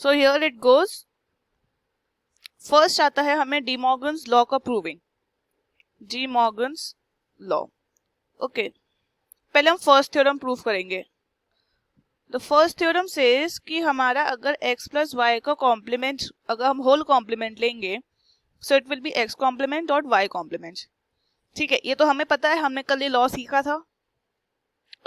So here it goes. First आता है हमें डी मॉर्गन्स लॉ का proving, De Morgan's law. Okay, पहले हम फर्स्ट थ्योरम प्रूव करेंगे। द फर्स्ट थ्योरम सेज कि हमारा अगर x प्लस वाई का कॉम्प्लीमेंट, अगर हम होल कॉम्प्लीमेंट लेंगे, so it will be x complement dot y complement. ठीक है, ये तो हमें पता है, हमने कल ये लॉ सीखा था।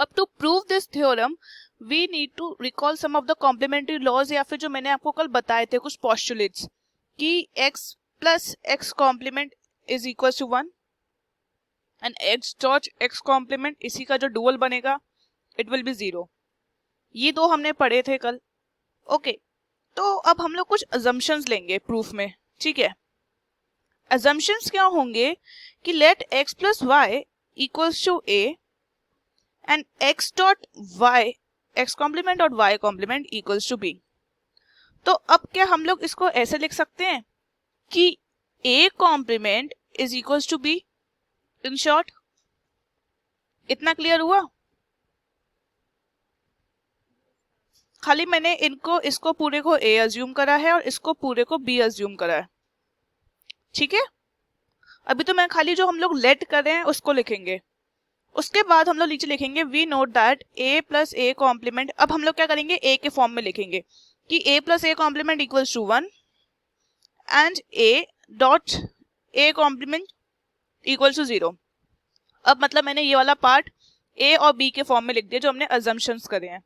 अब to prove this theorem we need to recall some of the complementary laws, या फिर जो मैंने आपको कल बताए थे कुछ पोस्टुलेट्स कि x plus x complement is equal to 1 and x dot x complement, इसी का जो डुअल बनेगा इट विल बी 0। ये दो हमने पढ़े थे कल। ओके, तो अब हम लोग कुछ अजम्पशंस लेंगे प्रूफ में। ठीक है, अजम्पशंस क्या होंगे कि let x plus Y equals to a and x dot y, x complement dot y complement equals to b। तो अब क्या हम लोग इसको ऐसे लिख सकते हैं कि a complement is equals to b। In short, इतना क्लियर हुआ? खाली मैंने इनको, इसको पूरे को a अज्यूम करा है और इसको पूरे को b अज्यूम करा है। ठीक है, अभी तो मैं खाली जो हम लोग लेट कर रहे हैं उसको लिखेंगे। उसके बाद हम लोग नीचे लिखेंगे we note that a plus a complement. अब हम लोग क्या करेंगे, a के फॉर्म में लिखेंगे कि a plus a complement equals to 1 and a dot a complement equals to 0। अब मतलब मैंने ये वाला पार्ट a और b के फॉर्म में लिख दिया जो हमने अजम्पशंस करे हैं।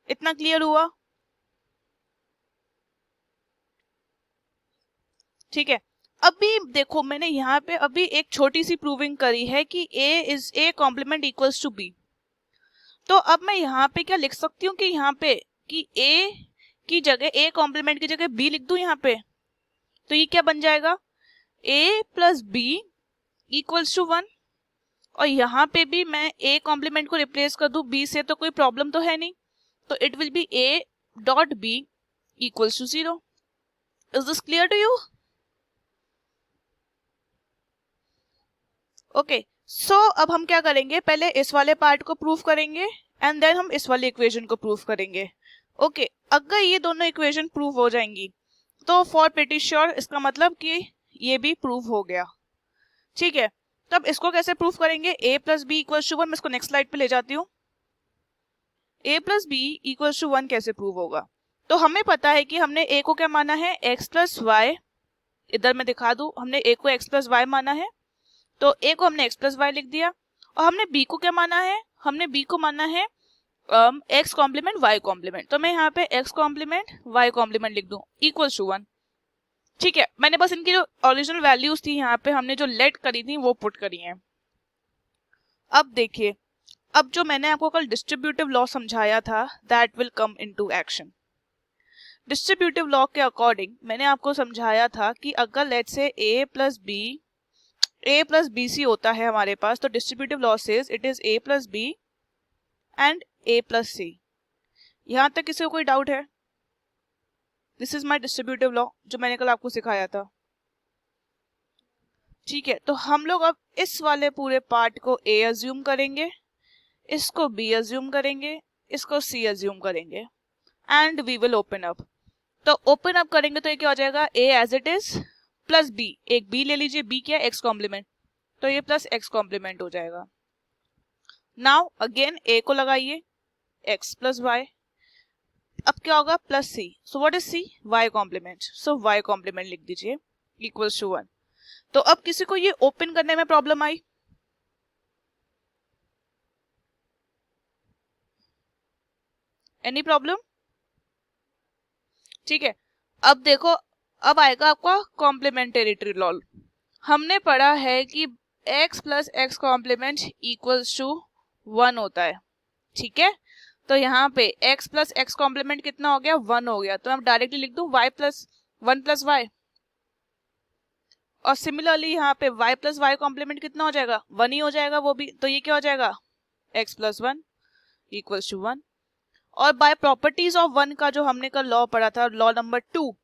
इतना क्लियर हुआ? ठीक है, अभी देखो मैंने यहाँ पे अभी एक छोटी सी प्रूविंग करी है कि a complement equals to b। तो अब मैं यहाँ पे क्या लिख सकती हूँ कि यहाँ पे कि a की जगह, a कॉम्प्लीमेंट की जगह b लिख दूं यहाँ पे। तो ये क्या बन जाएगा, a plus b equals to 1, और यहाँ पे भी मैं a कॉम्प्लीमेंट को रिप्लेस कर दूं b से, तो कोई प्रॉब्लम तो है नहीं। तो it will be a dot b equals to 0। Is this clear to you? Okay, so अब हम क्या करेंगे, पहले इस वाले पार्ट को प्रूव करेंगे एंड देन हम इस वाली इक्वेशन को प्रूव करेंगे। ओके, अगर ये दोनों इक्वेशन प्रूव हो जाएंगी तो फॉर प्रीटी श्योर इसका मतलब कि ये भी प्रूव हो गया। ठीक है, तो अब इसको कैसे प्रूव करेंगे, a plus B equal to 1। मैं इसको नेक्स्ट स्लाइड पे ले जाती हूँ। a plus B equal to 1 कैसे प्रूव होगा, तो हमें पता है कि हमने a को क्या माना है, x प्लस वाई। इधर मैं दिखा दूं, हमने a को x प्लस वाई माना है, तो a को हमने x प्लस वाई लिख दिया। और हमने b को क्या माना है, हमने b को माना है x कॉम्प्लीमेंट y कॉम्प्लीमेंट। तो मैं यहाँ पे x कॉम्प्लीमेंट y कॉम्प्लीमेंट लिख दूं इक्वल्स टू 1। ठीक है, मैंने बस इनकी जो ओरिजिनल वैल्यूज थी यहाँ पे हमने जो लेट करी थी वो पुट करी हैं। अब देखिए, अब जो मैंने आपको कल डिस्ट्रीब्यूटिव लॉ समझाया था that will come into action. Distributive law के अकॉर्डिंग मैंने आपको समझाया था कि अगर लेट से a प्लस बी सी होता है हमारे पास, तो distributive law says it is a plus B and a plus C. यहां तक किसी को कोई डाउट है? This is my distributive law जो मैंने कल आपको सिखाया था। ठीक है, तो हम लोग अब इस वाले पूरे पार्ट को a अज्यूम करेंगे, इसको b अज्यूम करेंगे, इसको c अज्यूम करेंगे and we will open up. तो ओपन अप करेंगे तो ये क्या हो जाएगा, a as it is plus b, एक b ले लीजिए, b क्या है x कॉम्प्लीमेंट, तो ये प्लस x कॉम्प्लीमेंट हो जाएगा। नाउ अगेन a को लगाइए, x प्लस वाई, अब क्या होगा plus c। So what is c, y complement, so y complement लिख दीजिए इक्वल्स टू 1। तो अब किसी को ये ओपन करने में प्रॉब्लम आई? Any problem? ठीक है, अब देखो, अब आएगा आपका कॉम्प्लीमेंटेरिटी लॉ। हमने पढ़ा है कि x plus x complement equals to 1 होता है। ठीक है, तो यहाँ पे x प्लस एक्स कॉम्प्लीमेंट कितना हो गया, 1 हो गया। तो मैं डायरेक्टली लिख दूं y प्लस 1 प्लस वाई, और सिमिलरली यहाँ पे y प्लस वाई कॉम्प्लीमेंट कितना हो जाएगा, 1 ही हो जाएगा वो भी। तो ये क्या हो जाएगा, x प्लस 1 इक्वल्स टू 1। और बाय प्रॉपर्टीज ऑफ 1 का जो हमने कल लॉ पढ़ा था, लॉ नंबर 2,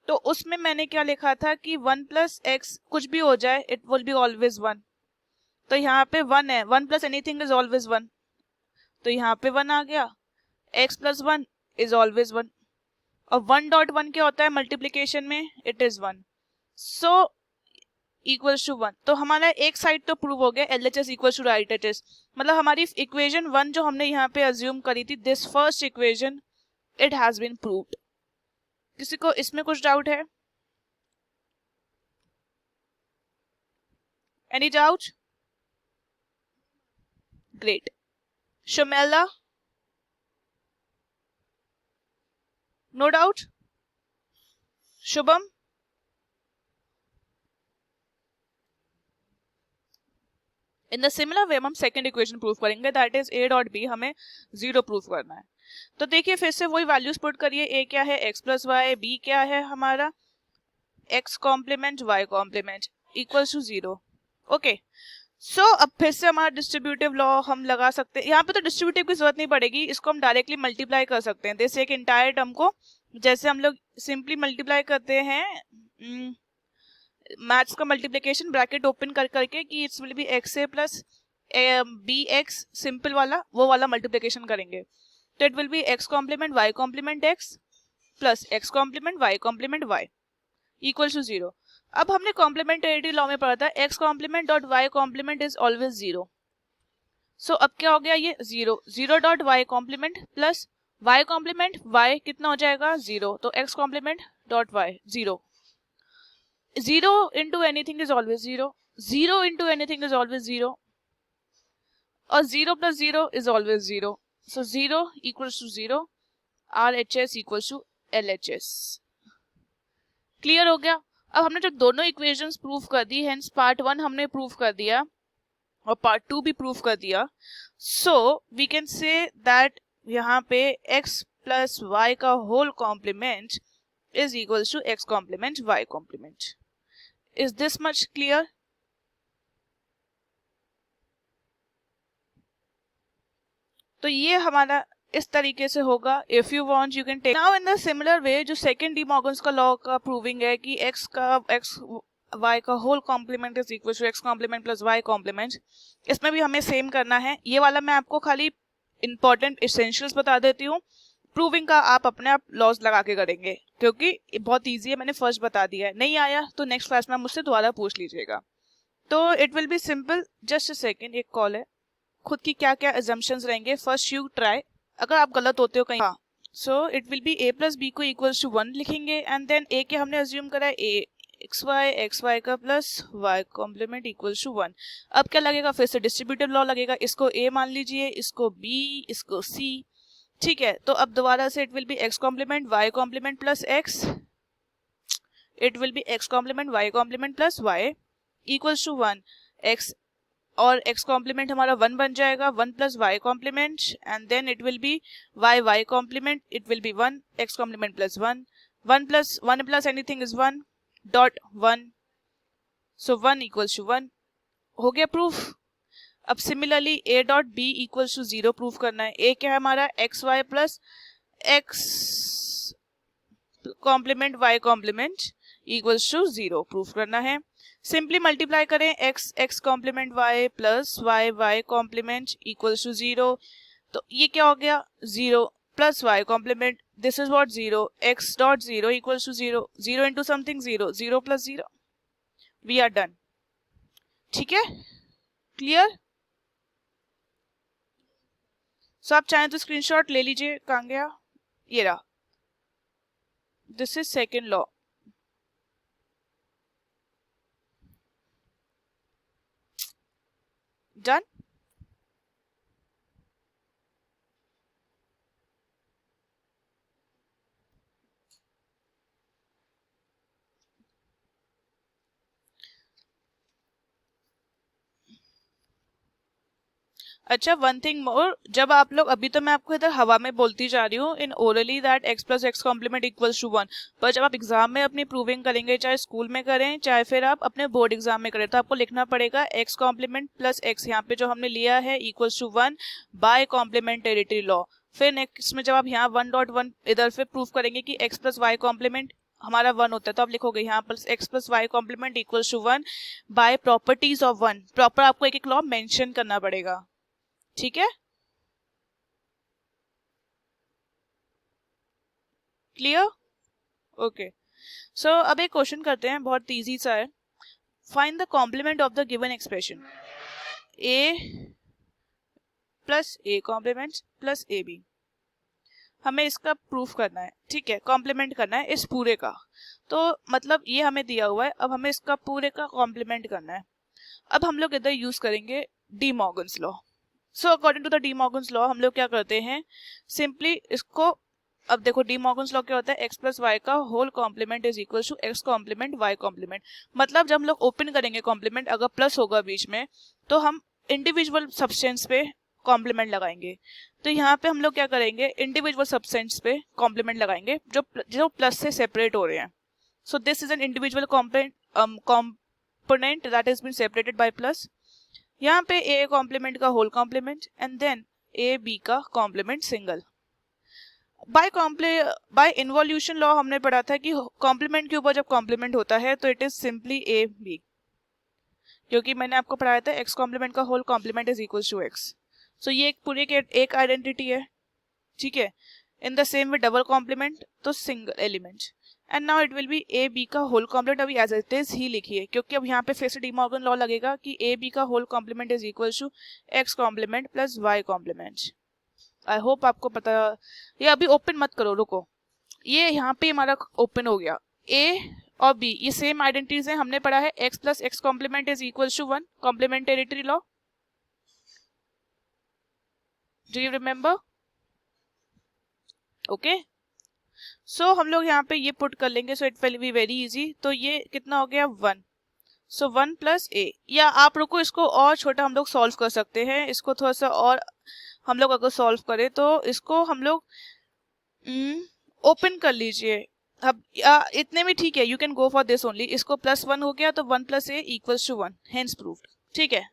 तो उसमें मैंने क्या लिखा था कि 1 प्लस एक्स कुछ भी हो जाए इट विल बी ऑलवेज 1। तो यहाँ पे 1 है, 1 प्लस एनीथिंग इज ऑलवेज 1, तो यहाँ पे 1 आ गया, x प्लस 1 इज ऑलवेज 1। और 1.1 क्या होता है मल्टीप्लीकेशन में, it is 1, so equals to 1। तो हमारा एक साइड तो प्रूव हो गया, LHS equals to right H S, मतलब हमारी इक्वेशन 1 जो हमने यहाँ पे अज्यूम करी थी, this first equation it has been proved. किसी को इसमें कुछ डाउट है? Any doubt? Great. Shamela, no doubt? Shubham? In the similar way हम सेकंड इक्वेशन प्रूव करेंगे, that is a dot b, हमें 0 प्रूव करना है। तो देखिए फिर से वही वैल्यूज पुट करिए, a क्या है x प्लस वाई, b क्या है हमारा x complement y complement equals to 0। Okay, so अब फिर से हमारा डिस्ट्रीब्यूटिव लॉ हम लगा सकते हैं। यहाँ पे तो डिस्ट्रीब्यूटिव की जरूरत नहीं पड़ेगी, इसको हम डायरेक्टली मल्टीप्लाई कर सकते हैं। जैसे एक इंटायर टर्म को जैसे हम लोग सिंपली मल्टीप्लाई करते हैं मैथ्स का मल्टीप्लिकेशन ब्रैकेट ओपन कर करके कि it's will be x a plus b x, simple वाला वो वाला मल्टीप्लिकेशन करेंगे, तो it will be x complement y complement x plus x complement y complement y equal to 0। अब हमने कॉम्प्लीमेंटेरिटी लॉ में पढ़ा था x complement dot y complement is always 0। So अब क्या हो गया ये 0, 0 dot y complement plus y complement y कितना हो जाएगा 0, तो x complement dot y 0। 0 into anything is always 0, 0 into anything is always 0, और 0 plus 0 is always 0, so 0 equals to 0, RHS equals to LHS। Clear हो गया? अब हमने जो दोनों इक्वेशंस प्रूव कर दी, हेंस पार्ट 1 हमने प्रूव कर दिया और पार्ट 2 भी प्रूव कर दिया, so we can say that यहाँ पे x प्लस y का whole complement is equals to x complement y complement. Is this much clear? तो ये हमारा इस तरीके से होगा। If you want you can take now in the similar way, जो सेकेंड डी मॉर्गन्स का लॉ का प्रूविंग है कि x y का whole complement is equal to x complement plus y complement, इसमें भी हमें सेम करना है। ये वाला मैं आपको खाली इंपॉर्टेंट एसेंशियल्स बता देती हूँ, प्रूविंग का आप अपने आप लॉज लगा के करेंगे क्योंकि बहुत इजी है, मैंने फर्स्ट बता दिया है। नहीं आया तो नेक्स्ट क्लास में मुझसे दोबारा पूछ लीजिएगा। तो it will B simple, just a second, एक कॉल है। खुद की क्या क्या अजम्पशंस रहेंगे, फर्स्ट यू ट्राई, अगर आप गलत होते हो कहीं, हाँ, so it will be a plus b को इक्वल्स टू 1 लिखेंगे, एंड देन a के हमने अज्यूम करा है a एक्स वाई का plus y complement equals to 1। अब क्या लगेगा, फिर से डिस्ट्रीब्यूटिव लॉ लगेगा, इसको a मान लीजिए, इसको b, इसको c, ठीक है। तो अब दोबारा से it will be x complement y complement plus x, it will be x complement y complement plus y equals to 1, x और x कॉम्प्लीमेंट हमारा 1 बन जाएगा, 1 प्लस y complement, and then it will be y complement, it will be 1 x complement plus 1, 1 plus anything is 1 dot 1, सो 1 equals to 1। हो गया proof. अब similarly a dot b equals to 0 proof करना है। a क्या है हमारा x y plus x complement y complement equals to 0 proof करना है। सिंपली मल्टीप्लाई करें x complement y plus y complement equals to 0, तो ये क्या हो गया 0 plus y complement, this is what 0, x dot 0 equals to 0, 0 into something 0, 0 plus 0, we are done. ठीक है, क्लियर? सो आप चाहें तो स्क्रीनशॉट ले लीजिए, कहाँ गया, ये रहा, this is second law. Done. अच्छा, वन थिंग मोर, जब आप लोग, अभी तो मैं आपको इधर हवा में बोलती जा रही हूँ in orally that x plus x complement equals to 1, पर जब आप एग्जाम में अपनी प्रूविंग करेंगे, चाहे स्कूल में करें चाहे फिर आप अपने बोर्ड एग्जाम में करें, तो आपको लिखना पड़ेगा x कॉम्प्लीमेंट प्लस x, यहाँ पे जो हमने लिया है equals to 1 by complementarity law. फिर नेक्स्ट में जब आप यहाँ 1.1 इधर फिर प्रूव करेंगे कि x प्लस वाई कॉम्प्लीमेंट हमारा 1 होता है, तो आप लिखोगे यहाँ पर x plus y complement equals to 1 by properties of 1। Proper आपको एक एक लॉ मेंशन करना पड़ेगा, ठीक है। क्लियर? ओके, सो अब एक क्वेश्चन करते हैं, बहुत इजी सा है. Find the complement of the given expression a plus A complement plus A b. हमें इसका प्रूफ करना है, ठीक है, कॉम्प्लीमेंट करना है इस पूरे का. तो मतलब ये हमें दिया हुआ है, अब हमें इसका पूरे का कॉम्प्लीमेंट करना है. अब हम लोग इधर यूज करेंगे de Morgan's law. So according to the de Morgan's law हम लोग क्या करते हैं, सिंपली इसको, अब देखो डी मॉर्गन्स लॉ क्या होता है, एक्स प्लस वाई का whole complement is equal to x complement y complement. मतलब जब हम लोग ओपन करेंगे कॉम्प्लीमेंट, अगर प्लस होगा बीच में तो हम इंडिविजुअल सब्सटेंस पे कॉम्प्लीमेंट लगाएंगे. तो यहाँ पे हम लोग क्या करेंगे, इंडिविजुअल सब्सटेंस पे कॉम्प्लीमेंट लगाएंगे जो जो प्लस से सेपरेट हो रहे हैं. So this is an individual component that is been separated by plus. यहाँ पे ए कॉम्प्लीमेंट का whole complement and then A B का complement single. By involution law हमने पढ़ा था कि कॉम्प्लीमेंट के ऊपर जब कॉम्प्लीमेंट होता है तो it is simply A B, क्योंकि मैंने आपको पढ़ाया था एक्स कॉम्प्लीमेंट का whole complement is equal to x. So ये एक पूरे के एक आइडेंटिटी है, ठीक है. In the same way double complement तो single element. And now it will be A B का होल कॉम्प्लीमेंट. अभी एज इट इज ही लिखिए, क्योंकि अब यहाँ पे फिर से डी मॉर्गन लॉ लगेगा कि ए बी का whole complement is equal to x complement plus y complement. I hope आपको पता. ये अभी ओपन मत करो, रुको. ये यहाँ पे हमारा ओपन हो गया. ए और बी ये सेम आइडेंटिटीज हैं, हमने पढ़ा है x plus x complement is equal to 1, complementarity law. Do you remember? Okay, so हम लोग यहाँ पे ये पुट कर लेंगे. So it will be very easy. तो ये कितना हो गया 1. सो 1 प्लस ए, या आप रुको इसको और छोटा हम लोग सॉल्व कर सकते हैं. इसको थोड़ा सा और हम लोग अगर सॉल्व करें तो इसको हम लोग ओपन कर लीजिए. अब इतने में ठीक है, you can go for this only. इसको प्लस 1 हो गया तो 1 plus a equals to 1, hence proved. ठीक है,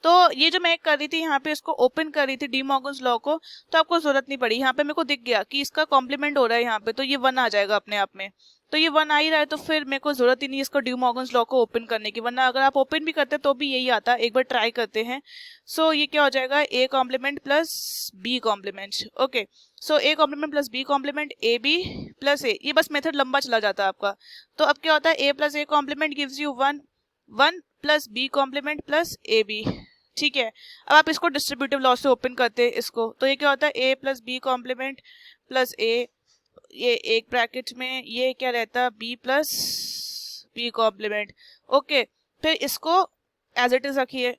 तो ये जो मैं कर रही थी यहाँ पे इसको ओपन कर रही थी डी मॉर्गन्स लॉ को, तो आपको जरूरत नहीं पड़ी. यहाँ पे मेरे को दिख गया कि इसका कॉम्प्लीमेंट हो रहा है यहाँ पे, तो ये 1 आ जाएगा अपने आप में. तो ये 1 आ ही रहा है, तो फिर मेरे को जरूरत ही नहीं इसको डी मॉर्गन्स लॉ को ओपन करने की, वरना अगर आप ओपन भी करते तो भी यही आता. एक बार ट्राई करते हैं. सो ये क्या हो जाएगा, A complement plus B complement. Okay, so A complement plus B complement A B plus ए. ये बस मेथड लंबा चला जाता है आपका. तो अब क्या होता है, ए plus A complement gives you 1, 1 plus B complement plus A B. ठीक है, अब आप इसको डिस्ट्रीब्यूटिव लॉ से ओपन करते हैं इसको, तो ये क्या होता है, ए प्लस बी कॉम्प्लीमेंट प्लस ए, ये एक ब्रैकेट में ये क्या रहता है, b plus B complement. Okay, फिर इसको एज इट इज रखिए,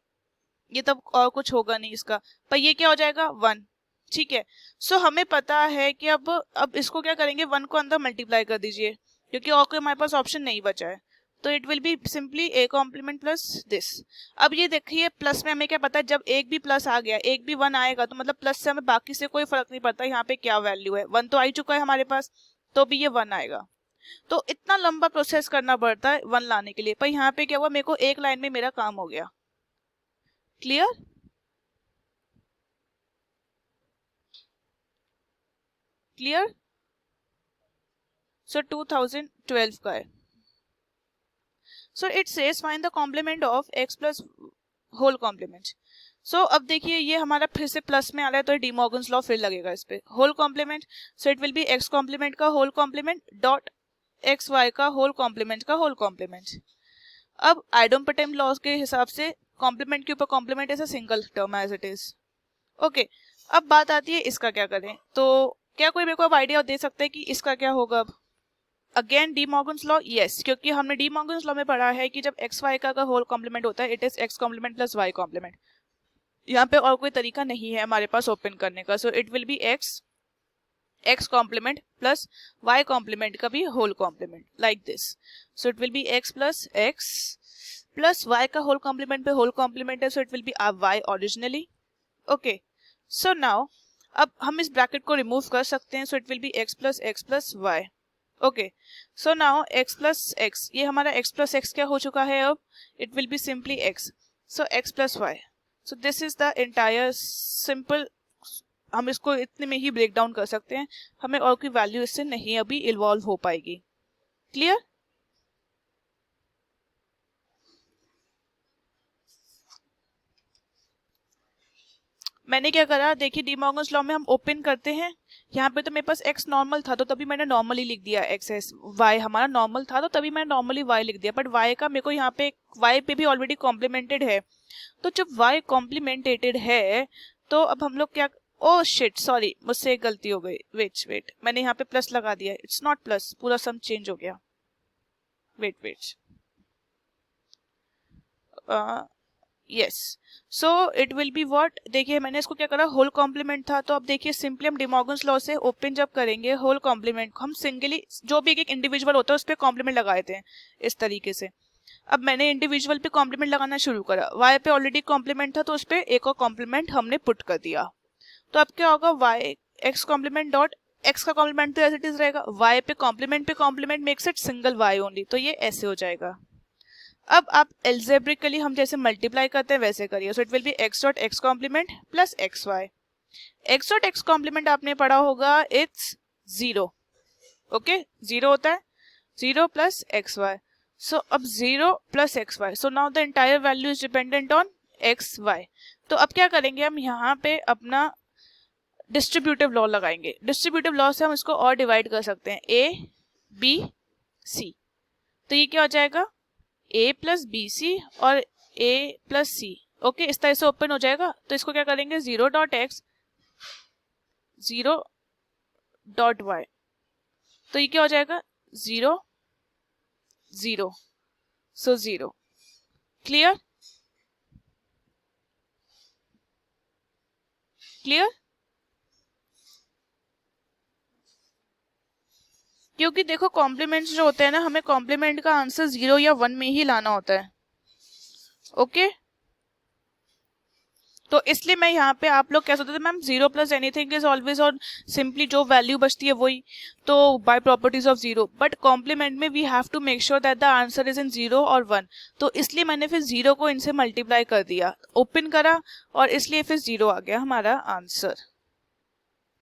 ये तब और कुछ होगा नहीं इसका, पर ये क्या हो जाएगा 1. ठीक है, सो हमें पता है कि अब इसको क्या करेंगे, 1 को अंदर मल्टीप्लाई कर दीजिए, क्योंकि और कोई हमारे पास ऑप्शन नहीं बचा है. तो it will be simply a complement plus this. अब ये देखिए प्लस में हमें क्या पता है, जब एक भी प्लस आ गया एक भी 1 आएगा, तो मतलब प्लस से हमें बाकी से कोई फर्क नहीं पड़ता यहाँ पे क्या वैल्यू है. 1 तो आ ही चुका है हमारे पास, तो भी ये 1 आएगा. तो इतना लंबा प्रोसेस करना पड़ता है 1 लाने के लिए, पर यहाँ पे क्या हुआ, मेरे को एक लाइन में मेरा काम हो गया. क्लियर? क्लियर? सो 2012 का है. So it says find the complement of x plus whole complement. So अब देखिए ये हमारा फिर से प्लस में आ रहा है, तो डी मॉर्गन्स लॉ फिर लगेगा इस पे, whole complement. So it will be x complement का whole complement dot x y का होल कॉम्प्लीमेंट का होल कॉम्प्लीमेंट. अब आइडोम्पटेम लॉ के हिसाब से कॉम्प्लीमेंट के ऊपर complement is a single term as it is. Okay, अब बात आती है इसका क्या करें. तो क्या कोई मेरे को अब आइडिया दे सकता है कि इसका क्या होगा. अब again D Morgan's law, yes, क्योंकि हमने डी मॉर्गन्स लॉ में पढ़ा है कि जब एक्स वाई का होल कॉम्प्लीमेंट होता है it is x complement plus y complement. यहाँ पे और कोई तरीका नहीं है हमारे पास ओपन करने का. So it will be x complement plus y complement का भी whole complement like this. So it will be x plus Y का होल कॉम्प्लीमेंट पे होल कॉम्प्लीमेंट है, so it will be y originally. Okay, so now अब हम इस bracket को remove कर सकते हैं. So it will be x plus y. Okay, so now x plus x, ये हमारा एक्स प्लस एक्स क्या हो चुका है, अब it will be simply x. So x plus y. So this is the entire simple. हम इसको इतने में ही ब्रेक डाउन कर सकते हैं, हमें और कोई वैल्यू इससे नहीं अभी इन्वॉल्व हो पाएगी. क्लियर? मैंने क्या करा, देखिए डी मॉर्गन्स लॉ में हम ओपन करते हैं, यहाँ पे तो मेरे पास x नॉर्मल था तो तभी मैंने नॉर्मली लिख दिया, x एस y हमारा नॉर्मल था तो तभी मैंने नॉर्मली y लिख दिया, बट y का मेरे को यहाँ पे y पे भी ऑलरेडी कॉम्प्लीमेंटेड है, तो जब y कॉम्प्लीमेंटेड है तो अब हम लोग क्या, ओ शिट सॉरी मुझसे एक गलती हो गई, वेट मैंने यहाँ पे प्लस लगा दिया, इट्स नॉट प्लस, पूरा सम चेंज हो गया, wait yes, so it will be what, देखिए मैंने इसको क्या करा, होल कॉम्प्लीमेंट था, तो अब देखिए सिंपली हम डी मॉर्गन्स लॉ से ओपन जब करेंगे होल कॉम्प्लीमेंट, हम सिंगली जो भी एक इंडिविजुअल होता है उस पर कॉम्प्लीमेंट लगाए थे इस तरीके से। अब मैंने इंडिविजुअल पे कॉम्प्लीमेंट लगाना शुरू करा, y पे ऑलरेडी कॉम्प्लीमेंट था तो उस पर एक और कॉम्प्लीमेंट हमने पुट कर दिया, तो अब क्या होगा, y x complement dot x का कॉम्प्लीमेंट तो एज इट इज रहेगा, y पे complement makes it single y only, तो ये ऐसे हो जाएगा। अब आप एल्जेब्रिकली हम जैसे मल्टीप्लाई करते हैं वैसे करिए, so it will be x dot x complement plus xy, x dot x complement आपने पढ़ा होगा, इट्स 0, ओके 0 होता है, 0 प्लस xy, सो अब 0 plus xy, so now the entire value is dependent on xy। तो अब क्या करेंगे, हम यहाँ पे अपना डिस्ट्रीब्यूटिव लॉ लगाएंगे, डिस्ट्रीब्यूटिव लॉ से हम इसको और डिवाइड कर सकते हैं, a b c, तो ये क्या हो जाएगा, a प्लस बी सी और a प्लस सी, ओके इस तरह से ओपन हो जाएगा। तो इसको क्या करेंगे, 0 डॉट x 0 डॉट y, तो ये क्या हो जाएगा, 0 0, सो 0, क्लियर क्लियर, क्योंकि देखो कॉम्प्लीमेंट्स जो होते हैं ना, हमें कॉम्प्लीमेंट का आंसर 0 या 1 में ही लाना होता है, ओके तो इसलिए मैं यहाँ पे, आप लोग कह सकते थे मैम 0 प्लस एनीथिंग इज ऑलवेज, और सिंपली जो वैल्यू बचती है वही, तो by properties of 0, but complement में we have to make sure that the answer is in 0 और 1, तो इसलिए मैंने फिर 0 को इनसे मल्टीप्लाई कर दिया, ओपन करा और इसलिए फिर 0 आ गया हमारा आंसर।